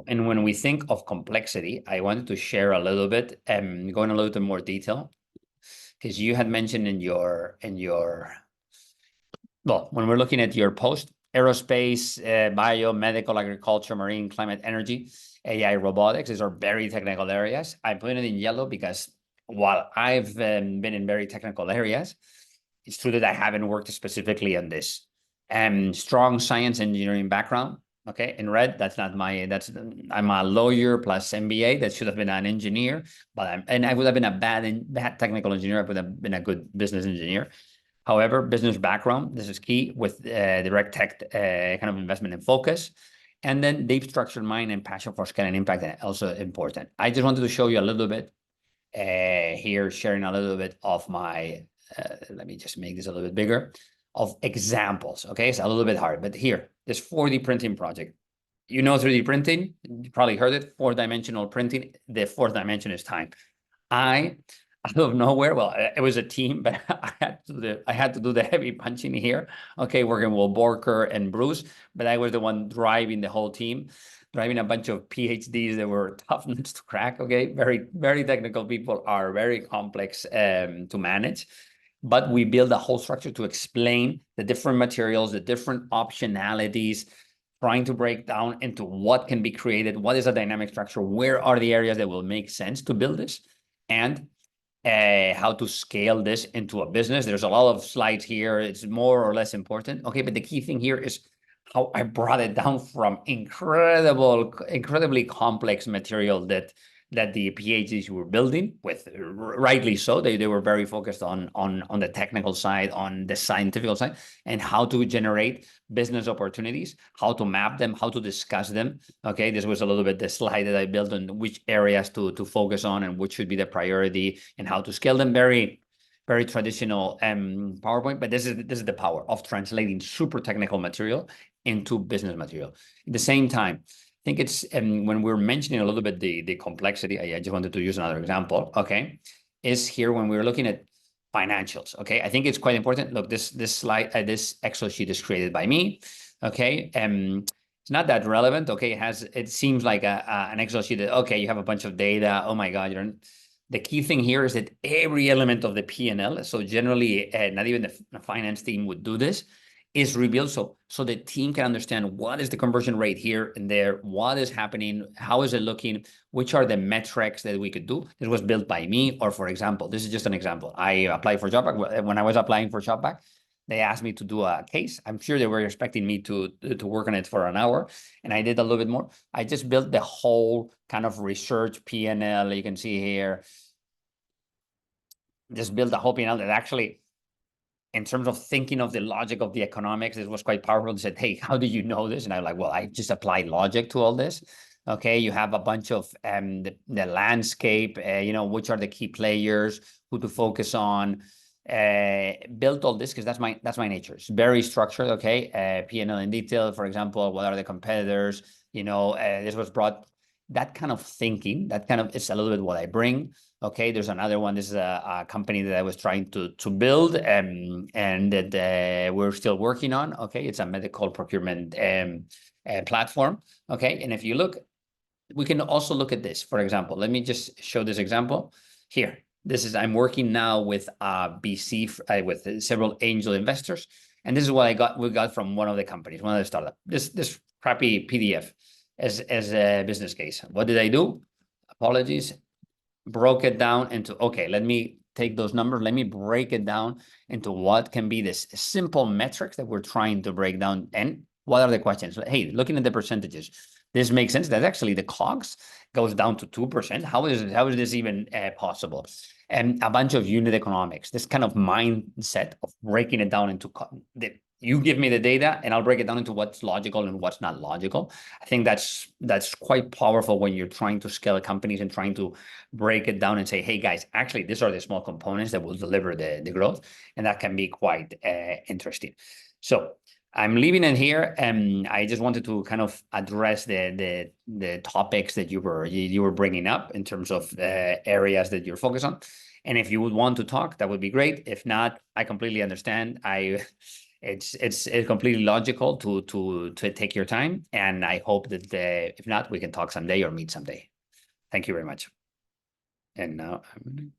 And when we think of complexity, I wanted to share a little bit, going a little bit more detail, because you had mentioned in your well, when we're looking at your post, aerospace, bio, medical, agriculture, marine, climate, energy, AI, robotics, these are very technical areas. I put it in yellow because while I've been in very technical areas, it's true that I haven't worked specifically on this. Strong science engineering background. Okay, in red, that's not my, I'm a lawyer plus MBA. That should have been an engineer, but I would have been a bad technical engineer. I would have been a good business engineer. However, business background, this is key with direct tech kind of investment and focus. And then deep structured mind and passion for scale and impact are also important. I just wanted to show you a little bit here, sharing a little bit of my, let me just make this a little bit bigger, of examples. Okay, it's a little bit hard, but here, this 4D printing project. You know 3D printing, you probably heard it, four-dimensional printing. The fourth dimension is time. I out of nowhere, well, it was a team, but I had to do the heavy punching here. Okay, working with Borker and Bruce, but I was the one driving the whole team, driving a bunch of PhDs that were tough nuts to crack. Okay, very, very technical people are very complex to manage. But we build a whole structure to explain the different materials, the different optionalities, trying to break down into what can be created, what is a dynamic structure, where are the areas that will make sense to build this, and how to scale this into a business. There's a lot of slides here. It's more or less important. Okay, but the key thing here is how I brought it down from incredibly complex material that the PhDs were building with, rightly so. They were very focused on the technical side, on the scientific side, and how to generate business opportunities, how to map them, how to discuss them. Okay, this was a little bit the slide that I built on which areas to focus on and which should be the priority and how to scale them. Very, very traditional PowerPoint, but this is the power of translating super technical material into business material. At the same time, I think it's when we're mentioning a little bit the complexity, I just wanted to use another example, okay, is here when we're looking at financials, okay? I think it's quite important. Look, this slide, this Excel sheet is created by me, okay? It's not that relevant, okay? It seems like an Excel sheet that, okay, you have a bunch of data, oh my God, the key thing here is that every element of the P&L, so generally not even the finance team would do this, is revealed so the team can understand what is the conversion rate here and there, what is happening, how is it looking, which are the metrics that we could do. It was built by me, or for example, this is just an example. I applied for JobBack. When I was applying for JobBack, they asked me to do a case. I'm sure they were expecting me to work on it for an hour, and I did a little bit more. I just built the whole kind of research P&L. You can see here, just built a whole P&L that actually, in terms of thinking of the logic of the economics, it was quite powerful. They said, hey, how do you know this? And I'm like, well, I just applied logic to all this. Okay, you have a bunch of the landscape, which are the key players, who to focus on, built all this because that's my nature. It's very structured, okay? P&L in detail, for example, what are the competitors? This was brought, that kind of thinking, it's a little bit what I bring. Okay, there's another one. This is a company that I was trying to build and that we're still working on. Okay, it's a medical procurement platform. Okay, and if you look, we can also look at this. For example, let me just show this example here. I'm working now with BC with several angel investors, and this is what we got from one of the companies, one of the startups. This crappy PDF as a business case. What did I do? Apologies. Broke it down into, okay, let me take those numbers, let me break it down into what can be this simple metrics that we're trying to break down. And what are the questions? Hey, looking at the percentages, this makes sense that actually the COGS goes down to 2%. How is this even possible? And a bunch of unit economics, this kind of mindset of breaking it down into you give me the data and I'll break it down into what's logical and what's not logical. I think that's quite powerful when you're trying to scale companies and trying to break it down and say, hey guys, actually, these are the small components that will deliver the growth. And that can be quite interesting. So I'm leaving it here, and I just wanted to kind of address the topics that you were bringing up in terms of areas that you're focused on. And if you would want to talk, that would be great. If not, I completely understand. it's completely logical to take your time, and I hope that if not, we can talk someday or meet someday. Thank you very much. And now I'm